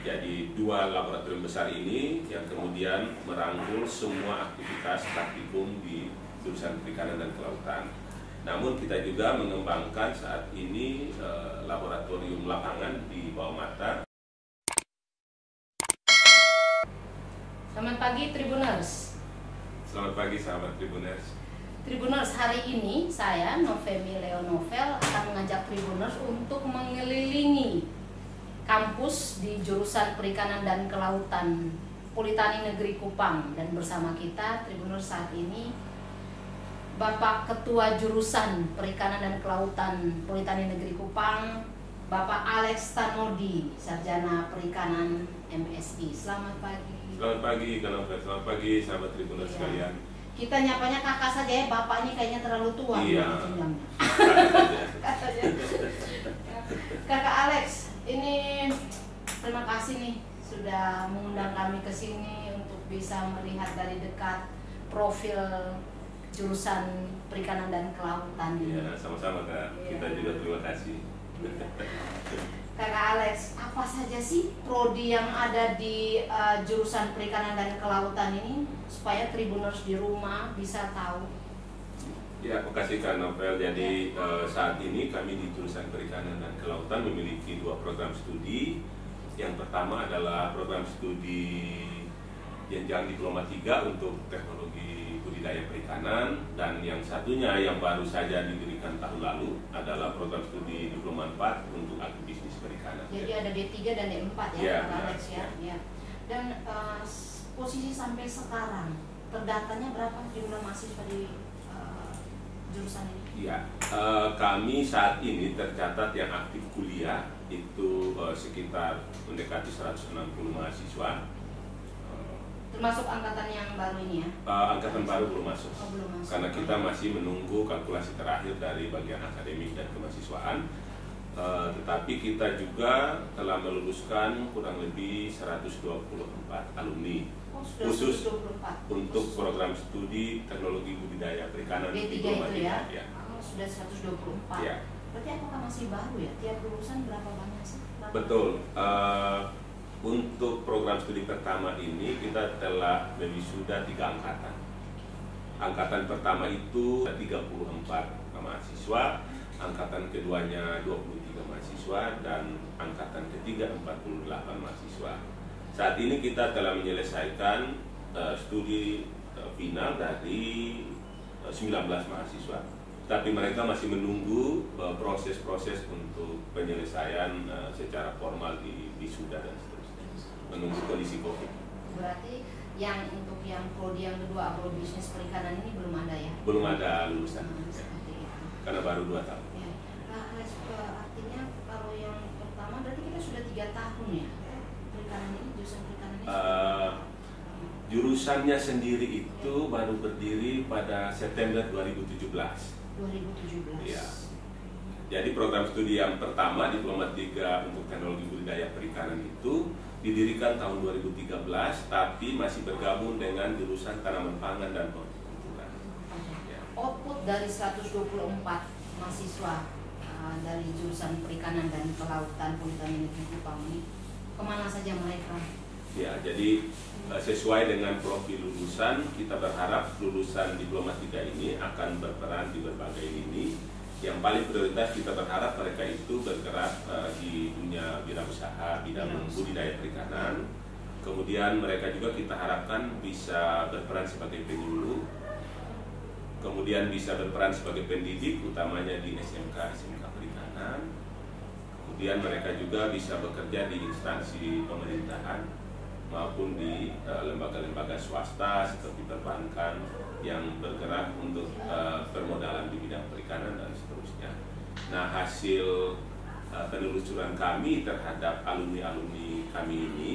Jadi dua laboratorium besar ini yang kemudian merangkul semua aktivitas praktikum di jurusan perikanan dan kelautan. Namun kita juga mengembangkan saat ini laboratorium lapangan di bawah mata. Selamat pagi Tribuners. Selamat pagi sahabat Tribuners. Tribuners, hari ini saya, Novemi Leo Novel, akan mengajak Tribuners untuk mengelilingi kampus di jurusan Perikanan dan Kelautan Politani Negeri Kupang. Dan bersama kita Tribuners saat ini Bapak Ketua Jurusan Perikanan dan Kelautan Politani Negeri Kupang, Bapak Alex Tanodi, Sarjana Perikanan MSI. Selamat pagi. Selamat pagi, selamat pagi sahabat Tribuners sekalian. Kita nyapanya kakak saja ya, bapak ini kayaknya terlalu tua. Iya. Kakak Alex, ini terima kasih nih sudah mengundang kami ke sini untuk bisa melihat dari dekat profil jurusan Perikanan dan Kelautan. Iya, sama-sama Kak. Iya. Kita juga terima kasih. Kakak Alex, apa saja sih prodi yang ada di jurusan Perikanan dan Kelautan ini supaya Tribuners di rumah bisa tahu? Ya, makasih Kak Novel. Jadi saat ini kami di jurusan Perikanan dan Kelautan memiliki dua program studi. Yang pertama adalah program studi jenjang diploma 3 untuk teknologi budidaya perikanan, dan yang satunya yang baru saja didirikan tahun lalu adalah program studi diploma 4 untuk agribisnis perikanan. Jadi ada D3 dan D4 ya, Ya, Kakak Alex ya. ya. Ya. Dan posisi sampai sekarang terdatanya berapa jumlah mahasiswa di jurusan ini? Ya, kami saat ini tercatat yang aktif kuliah itu sekitar mendekati 160 mahasiswa. Termasuk angkatan yang baru ini ya? Angkatan baru belum masuk. Oh, belum masuk. Karena kita masih menunggu kalkulasi terakhir dari bagian akademik dan kemahasiswaan. Tetapi kita juga telah meluluskan kurang lebih 124 alumni. Oh, sudah khusus 124. untuk program studi teknologi budidaya perikanan D3 diploma itu ya? 3. Ya. Oh, sudah 124. Ya. Berarti apakah masih baru ya? Tiap lulusan berapa banyak sih? Betul. Untuk program studi pertama ini kita telah wisuda 3 angkatan. Angkatan pertama itu 34 mahasiswa, angkatan keduanya 23 mahasiswa, dan angkatan ketiga 48 mahasiswa. Saat ini kita telah menyelesaikan studi final dari 19 mahasiswa, tapi mereka masih menunggu proses-proses untuk penyelesaian secara formal di wisuda dan seterusnya, menunggu kondisi COVID. Berarti yang untuk yang prodi yang kedua agrobisnis perikanan ini belum ada ya? Belum ada lulusan, Seperti itu. karena baru 2 tahun. Ya. Nah, artinya kalau yang pertama berarti kita sudah 3 tahun ya perikanan ini, jurusan perikanan ini. Jurusannya sendiri itu baru berdiri pada September 2017. 2017. Ya. Jadi program studi yang pertama diploma 3 untuk teknologi budidaya perikanan itu didirikan tahun 2013, tapi masih bergabung dengan jurusan tanaman pangan dan hortikultura. Ya. Output dari 124 mahasiswa dari jurusan Perikanan dan Kelautan Politani Negeri Kupang ini kemana saja mereka? Ya, jadi sesuai dengan profil lulusan, kita berharap lulusan diploma 3 ini akan berperan di berbagai lini. Yang paling prioritas kita berharap mereka itu bergerak di dunia wirausaha bidang budidaya perikanan. Kemudian mereka juga kita harapkan bisa berperan sebagai penyuluh, kemudian bisa berperan sebagai pendidik, utamanya di SMK perikanan. Kemudian mereka juga bisa bekerja di instansi pemerintahan maupun di lembaga-lembaga swasta seperti perbankan yang bergerak untuk permodalan di bidang perikanan dan seterusnya. Nah, hasil penelusuran kami terhadap alumni-alumni kami ini,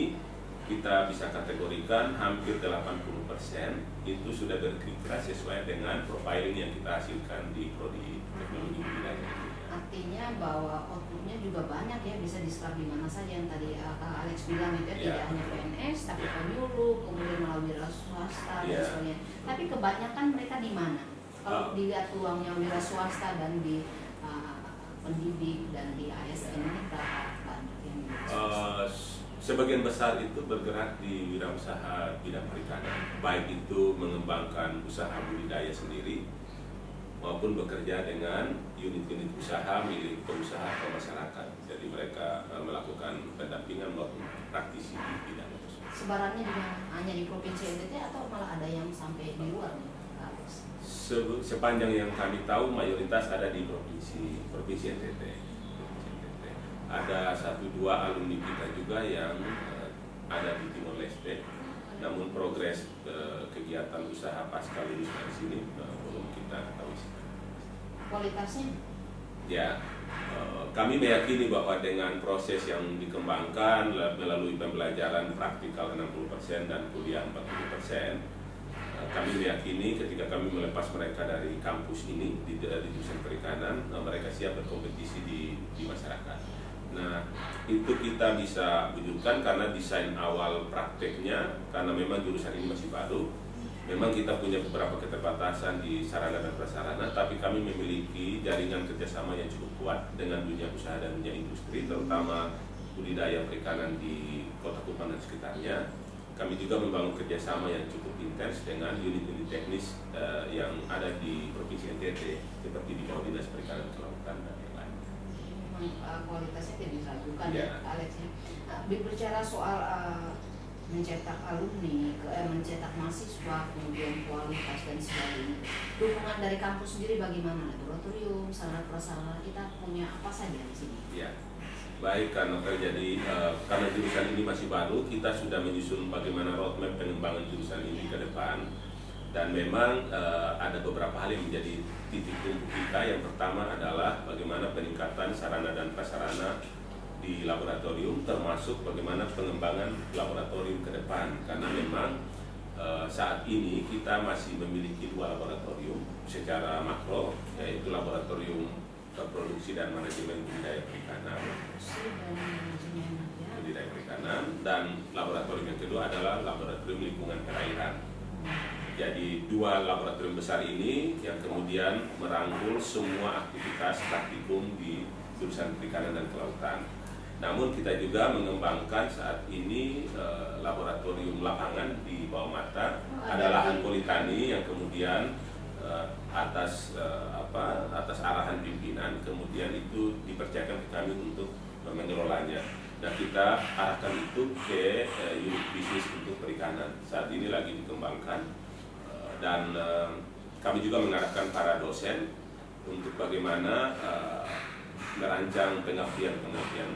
kita bisa kategorikan hampir 80% itu sudah berkira-kira sesuai dengan profiling yang kita hasilkan di prodi teknologi budidaya. Artinya bahwa outputnya juga banyak ya, bisa diserap di mana saja yang tadi Kak Alex bilang itu ya, tidak hanya PNS tapi penyuluh, kemudian melalui wira swasta dan sebagainya. Tapi kebanyakan mereka di mana? Kalau dilihat peluangnya wira swasta dan di pendidik dan di ASN ini berapa banyak yang Sebagian besar itu bergerak di wirausaha bidang perikanan, baik itu mengembangkan usaha budidaya sendiri maupun bekerja dengan unit-unit usaha milik pengusaha atau masyarakat. Jadi mereka melakukan pendampingan maupun praktisi di bidang tersebut. Sebarannya di mana? Hanya di Provinsi NTT atau malah ada yang sampai di luar nih? Sepanjang yang kami tahu mayoritas ada di Provinsi NTT. Ada 1-2 alumni kita juga yang ada di Timor Leste. Namun progres kegiatan usaha pasca lulus dari sini belum kita tahu. Kualitasnya? Ya, kami meyakini bahwa dengan proses yang dikembangkan melalui pembelajaran praktikal 60% dan kuliah 40%, kami meyakini ketika kami melepas mereka dari kampus ini di jurusan perikanan, mereka siap berkompetisi di masyarakat. Nah, itu kita bisa wujudkan karena desain awal prakteknya, karena memang jurusan ini masih baru. Memang kita punya beberapa keterbatasan di sarana dan prasarana, tapi kami memiliki jaringan kerjasama yang cukup kuat dengan dunia usaha dan dunia industri, terutama budidaya perikanan di Kota Kupang dan sekitarnya. Kami juga membangun kerjasama yang cukup intens dengan unit-unit teknis yang ada di Provinsi NTT, seperti di bawah Dinas Perikanan Kelautan dan yang lain. Memang kualitasnya tidak diragukan ya, Alex ya. Berbicara soal mencetak alumni, mencetak mahasiswa, kemudian kualitas dan sebagainya. Dukungan dari kampus sendiri bagaimana? Laboratorium, sarana prasarana kita punya apa saja di sini? Ya, baik, karena terjadi karena jurusan ini masih baru, kita sudah menyusun bagaimana roadmap pengembangan jurusan ini ke depan. Dan memang ada beberapa hal yang menjadi titik tumpu kita. Yang pertama adalah bagaimana peningkatan sarana dan prasarana di laboratorium, termasuk bagaimana pengembangan laboratorium ke depan, karena memang saat ini kita masih memiliki 2 laboratorium secara makro, yaitu laboratorium produksi dan manajemen budidaya perikanan, dan laboratorium yang kedua adalah laboratorium lingkungan perairan. Jadi 2 laboratorium besar ini yang kemudian merangkul semua aktivitas praktikum di jurusan perikanan dan kelautan. Namun kita juga mengembangkan saat ini laboratorium lapangan di bawah mata, ada lahan politani yang kemudian atas arahan pimpinan kemudian itu dipercayakan ke kami untuk mengelolanya. Nah, kita arahkan itu ke unit bisnis untuk perikanan. Saat ini lagi dikembangkan dan kami juga mengarahkan para dosen untuk bagaimana merancang pengabdian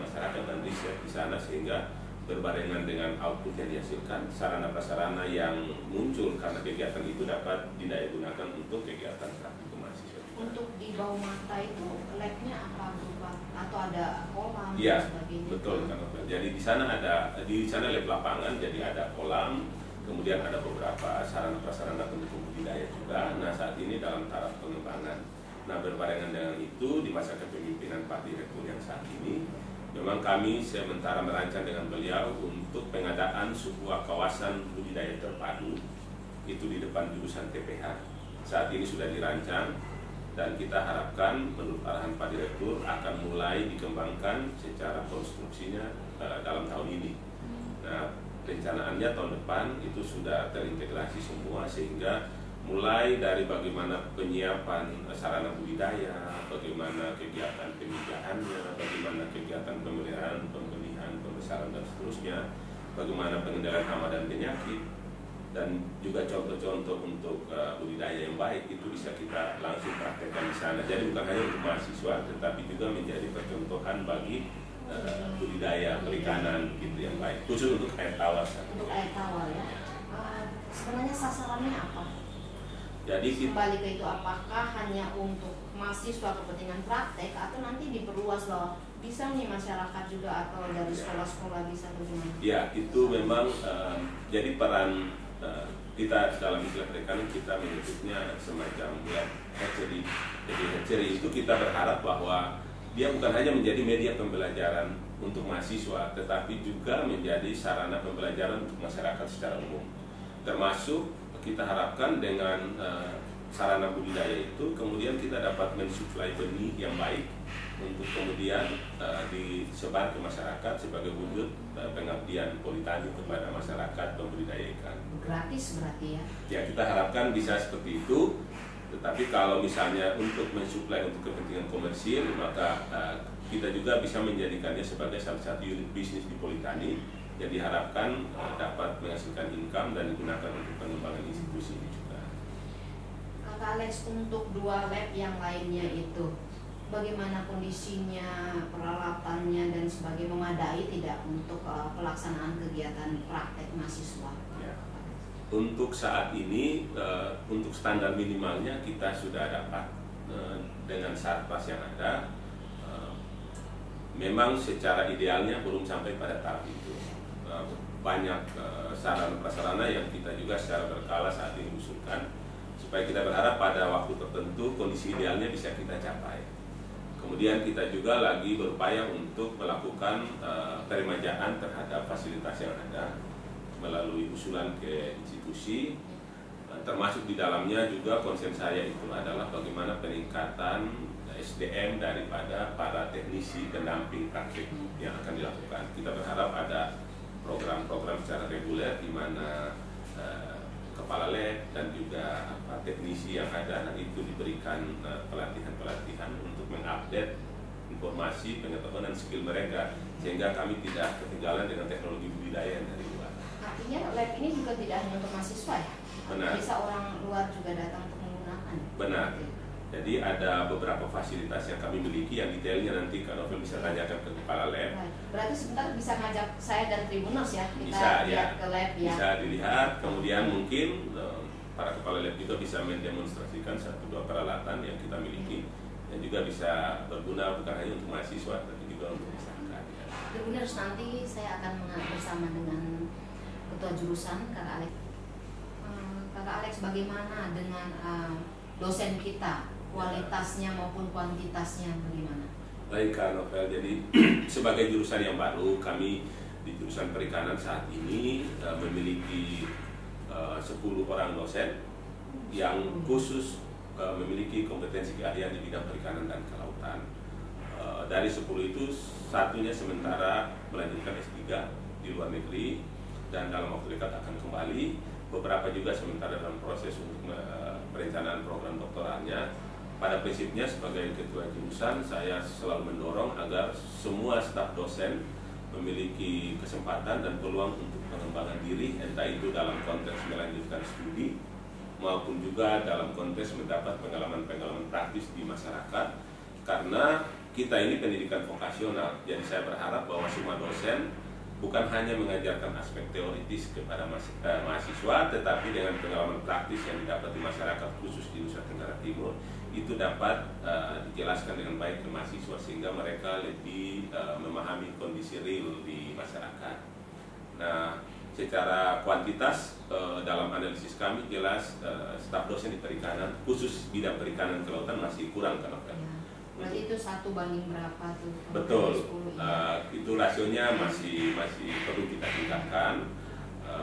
masyarakat dan riset di sana, sehingga berbarengan dengan output yang dihasilkan, sarana prasarana yang muncul karena kegiatan itu dapat didaya gunakan untuk kegiatan praktikum mahasiswa. Untuk di bawah mata itu labnya apa berupa atau ada kolam dan sebagainya? Betul, jadi di sana lab lapangan, jadi ada kolam, kemudian ada beberapa sarana prasarana pendukung budidaya juga. Nah, saat ini dalam taraf pengembangan. Nah, berbarengan dengan itu, di masa kepemimpinan Pak Direktur yang saat ini, memang kami sementara merancang dengan beliau untuk pengadaan sebuah kawasan budidaya terpadu, itu di depan jurusan TPH. Saat ini sudah dirancang, dan kita harapkan menurut arahan Pak Direktur akan mulai dikembangkan secara konstruksinya dalam tahun ini. Nah, rencanaannya tahun depan itu sudah terintegrasi semua, sehingga mulai dari bagaimana penyiapan sarana budidaya, bagaimana kegiatan pemijahannya, bagaimana kegiatan pemeliharaan, pembelian, pembesaran dan seterusnya, bagaimana pengendalian hama dan penyakit, dan juga contoh-contoh untuk budidaya yang baik itu bisa kita langsung praktekkan di sana. Jadi bukan hanya untuk mahasiswa, tetapi juga menjadi percontohan bagi budidaya perikanan gitu yang baik, khusus untuk air tawar. Untuk air tawar ya. Sebenarnya sasarannya apa? Jadi kembali ke itu, apakah hanya untuk mahasiswa kepentingan praktek atau nanti diperluas bahwa bisa nih masyarakat juga atau dari sekolah-sekolah bisa bagaimana? Ya, itu memang jadi peran kita dalam istilah perikanan kita menyebutnya semacam hatchery. Jadi hatchery itu kita berharap bahwa dia bukan hanya menjadi media pembelajaran untuk mahasiswa, tetapi juga menjadi sarana pembelajaran untuk masyarakat secara umum. Termasuk kita harapkan dengan sarana budidaya itu kemudian kita dapat mensuplai benih yang baik untuk kemudian disebar ke masyarakat sebagai wujud pengabdian gratis berarti ya? Ya, kita harapkan bisa seperti itu. Tetapi kalau misalnya untuk mensuplai untuk kepentingan komersil, maka kita juga bisa menjadikannya sebagai salah satu unit bisnis di Politani yang diharapkan dapat menghasilkan income dan digunakan untuk pengembangan institusi ini juga. Kakak Alex, untuk 2 lab yang lainnya itu bagaimana kondisinya, peralatannya dan sebagainya, memadai tidak untuk pelaksanaan kegiatan praktek mahasiswa? Ya. Untuk saat ini, untuk standar minimalnya kita sudah dapat dengan Satpas yang ada. Memang secara idealnya belum sampai pada tahap itu. Banyak sarana prasarana yang kita juga secara berkala saat ini usulkan, supaya kita berharap pada waktu tertentu kondisi idealnya bisa kita capai. Kemudian kita juga lagi berupaya untuk melakukan peremajaan terhadap fasilitas yang ada melalui usulan ke institusi, termasuk di dalamnya juga konsen saya itu adalah bagaimana peningkatan SDM daripada para teknisi pendamping praktik yang akan dilakukan. Kita berharap ada program-program secara reguler di mana kepala lab dan juga teknisi yang ada itu diberikan pelatihan-pelatihan untuk mengupdate informasi, pengetahuan dan skill mereka, sehingga kami tidak ketinggalan dengan teknologi budidaya yang dari luar. Artinya lab ini juga tidak hanya untuk mahasiswa ya? Benar. Bisa orang luar juga datang untuk menggunakan? Benar. Jadi ada beberapa fasilitas yang kami miliki yang detailnya nanti Kak Novel bisa tanyakan ke kepala lab. Berarti sebentar bisa ngajak saya dan Tribuners ya, kita bisa, lihat ke lab ya. Bisa dilihat, kemudian mungkin para kepala lab juga bisa mendemonstrasikan 1-2 peralatan yang kita miliki yang juga bisa berguna bukan hanya untuk mahasiswa tapi juga untuk masyarakat. Ya. Tribuners, nanti saya akan bersama dengan Ketua Jurusan Kakak Alex. Kakak Alex, bagaimana dengan dosen kita? Kualitasnya maupun kuantitasnya bagaimana? Baik Kak Novel, jadi sebagai jurusan yang baru, kami di jurusan perikanan saat ini memiliki 10 orang dosen yang khusus memiliki kompetensi keahlian di bidang perikanan dan kelautan. Dari 10 itu, satunya sementara melanjutkan S3 di luar negeri dan dalam waktu dekat akan kembali. Beberapa juga sementara dalam proses untuk perencanaan program doktoralnya. Pada prinsipnya sebagai ketua jurusan, saya selalu mendorong agar semua staf dosen memiliki kesempatan dan peluang untuk pengembangan diri, entah itu dalam konteks melanjutkan studi maupun juga dalam konteks mendapat pengalaman-pengalaman praktis di masyarakat. Karena kita ini pendidikan vokasional, jadi saya berharap bahwa semua dosen bukan hanya mengajarkan aspek teoritis kepada mahasiswa, tetapi dengan pengalaman praktis yang didapat di masyarakat khusus di Nusa Tenggara Timur itu dapat dijelaskan dengan baik ke mahasiswa sehingga mereka lebih memahami kondisi real di masyarakat. Nah, secara kuantitas dalam analisis kami jelas staf dosen di perikanan khusus bidang perikanan kelautan masih kurang kan? Berarti itu 1 banding berapa tuh? Betul, 10, ya. Itu rasionya masih perlu kita tingkatkan,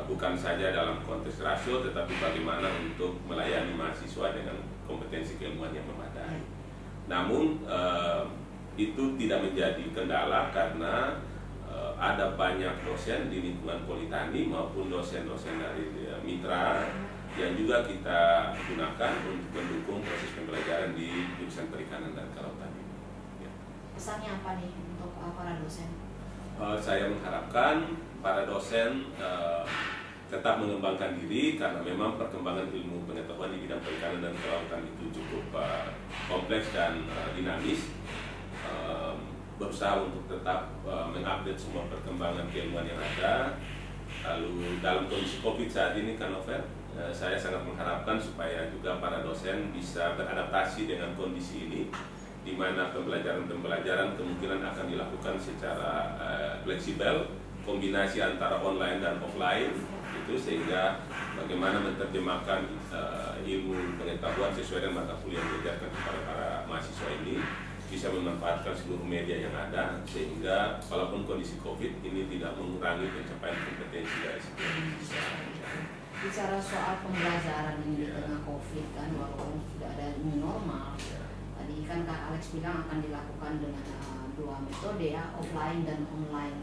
bukan saja dalam konteks rasio, tetapi bagaimana untuk melayani mahasiswa dengan kompetensi keilmuan yang memadai. Namun itu tidak menjadi kendala karena ada banyak dosen di lingkungan Politani maupun dosen-dosen dari mitra yang juga kita gunakan untuk mendukung proses pembelajaran di jurusan perikanan dan kelautan ini. Ya. Pesannya apa nih untuk para dosen? Saya mengharapkan para dosen tetap mengembangkan diri karena memang perkembangan ilmu pengetahuan di bidang perikanan dan kelautan itu cukup kompleks dan dinamis. Berusaha untuk tetap mengupdate semua perkembangan keilmuan yang ada. Lalu dalam kondisi COVID saat ini kan Novel, saya sangat mengharapkan supaya juga para dosen bisa beradaptasi dengan kondisi ini, di mana pembelajaran kemungkinan akan dilakukan secara fleksibel, kombinasi antara online dan offline, itu sehingga bagaimana menerjemahkan ilmu pengetahuan sesuai dengan mata kuliah yang diajarkan kepada para mahasiswa ini bisa memanfaatkan seluruh media yang ada, sehingga walaupun kondisi COVID ini tidak mengurangi pencapaian kompetensi dari setiap mahasiswa. Bicara soal pembelajaran ini di tengah COVID kan, walaupun sudah ada new normal, tadi kan Kak Alex bilang akan dilakukan dengan 2 metode ya, offline dan online.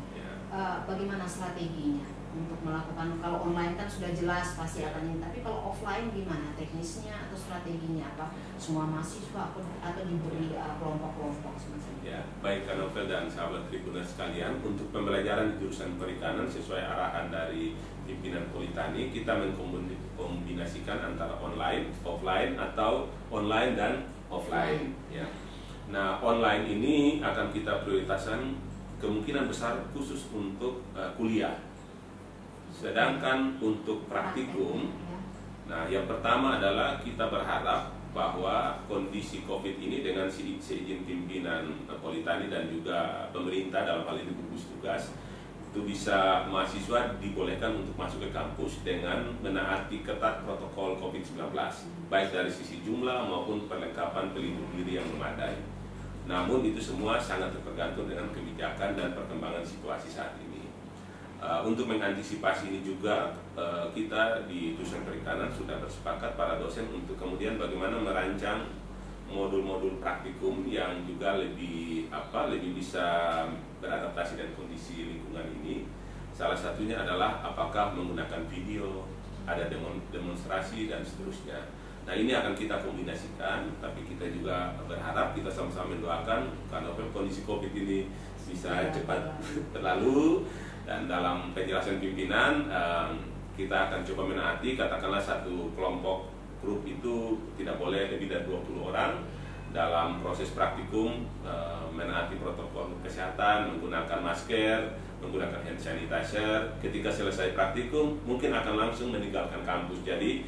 bagaimana strateginya untuk melakukan, kalau online kan sudah jelas pasti akan ini, tapi kalau offline gimana teknisnya atau strateginya, apa semua mahasiswa atau diberi kelompok-kelompok semacam itu? Ya, baik Kak Novel dan sahabat Tribuners sekalian, untuk pembelajaran di jurusan perikanan sesuai arahan dari pimpinan Politani, kita mengkombinasikan antara online, offline atau online dan offline. Ya. Nah, online ini akan kita prioritaskan kemungkinan besar khusus untuk kuliah. Sedangkan untuk praktikum, nah yang pertama adalah kita berharap bahwa kondisi COVID ini dengan seizin pimpinan Politani dan juga pemerintah dalam hal ini gugus tugas, itu bisa mahasiswa dibolehkan untuk masuk ke kampus dengan menaati ketat protokol COVID-19, baik dari sisi jumlah maupun perlengkapan pelindung diri yang memadai. Namun itu semua sangat tergantung dengan kebijakan dan perkembangan situasi saat ini. Untuk mengantisipasi ini juga kita di jurusan perikanan sudah bersepakat para dosen untuk kemudian bagaimana merancang modul-modul praktikum yang juga lebih bisa beradaptasi dengan kondisi lingkungan ini. Salah satunya adalah apakah menggunakan video, ada demonstrasi dan seterusnya. Nah, ini akan kita kombinasikan, tapi kita juga berharap, kita sama-sama mendoakan karena kondisi COVID ini bisa cepat berlalu. Dan dalam penjelasan pimpinan, kita akan coba menaati, katakanlah satu kelompok grup itu tidak boleh lebih dari 20 orang dalam proses praktikum, menaati protokol kesehatan, menggunakan masker, menggunakan hand sanitizer. Ketika selesai praktikum, mungkin akan langsung meninggalkan kampus. Jadi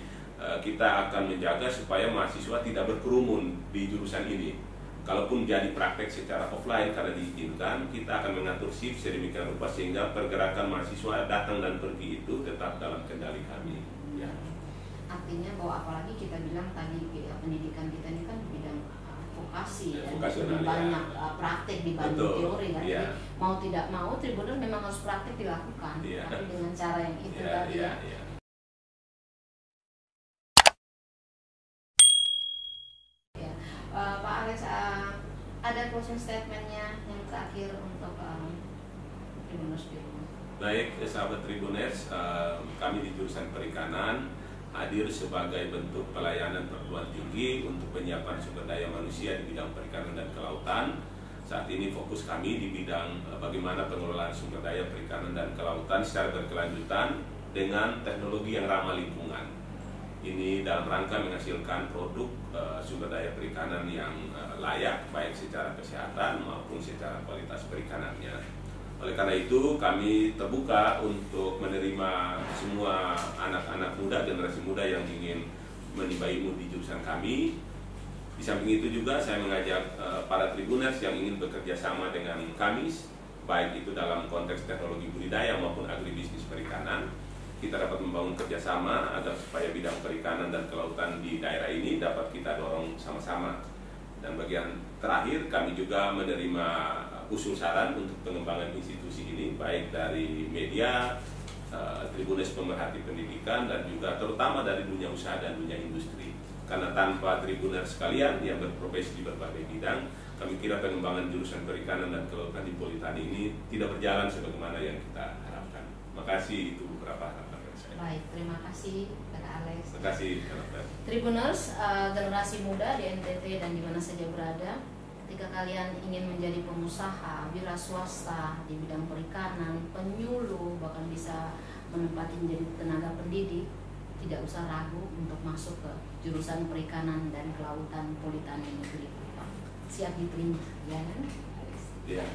kita akan menjaga supaya mahasiswa tidak berkerumun di jurusan ini. Kalaupun jadi praktek secara offline karena diizinkan, kita akan mengatur shift sedemikian rupa sehingga pergerakan mahasiswa datang dan pergi itu tetap dalam kendali kami. Ya. Artinya bahwa apalagi kita bilang tadi pendidikan kita ini kan di bidang vokasi dan lebih banyak praktek dibanding teori kan. Ya. Jadi mau tidak mau Tribuners memang harus praktek dilakukan, tapi dengan cara yang itu tadi. Pak Alex, ada closing statementnya yang terakhir untuk Tribuners di rumah. Baik, sahabat Tribuners, kami di jurusan perikanan hadir sebagai bentuk pelayanan perguruan tinggi untuk penyiapan sumber daya manusia di bidang perikanan dan kelautan. Saat ini fokus kami di bidang bagaimana pengelolaan sumber daya perikanan dan kelautan secara berkelanjutan dengan teknologi yang ramah lingkungan. Ini dalam rangka menghasilkan produk sumber daya perikanan yang layak, baik secara kesehatan maupun secara kualitas perikanannya. Oleh karena itu, kami terbuka untuk menerima semua anak-anak muda, generasi muda yang ingin menimba ilmu di jurusan kami. Di samping itu juga saya mengajak para Tribuners yang ingin bekerja sama dengan kami, baik itu dalam konteks teknologi budidaya maupun agribisnis perikanan. Kita dapat membangun kerjasama agar supaya bidang perikanan dan kelautan di daerah ini dapat kita dorong sama-sama. Dan bagian terakhir, kami juga menerima usul saran untuk pengembangan institusi ini, baik dari media, Tribuners pemerhati pendidikan, dan juga terutama dari dunia usaha dan dunia industri. Karena tanpa Tribuners sekalian yang berprofesi di berbagai bidang, kami kira pengembangan jurusan perikanan dan kelautan di Politani ini tidak berjalan sebagaimana yang kita harapkan. Makasih, itu beberapa harapan saya. Baik, terima kasih Kak Alex. Terima kasih, Kak. Tribuners, generasi muda di NTT dan di mana saja berada, ketika kalian ingin menjadi pengusaha, wira swasta di bidang perikanan, penyuluh, bahkan bisa menempati menjadi tenaga pendidik, tidak usah ragu untuk masuk ke jurusan perikanan dan kelautan Politani Negeri Kupang. Siap diterima, ya kan? Iya.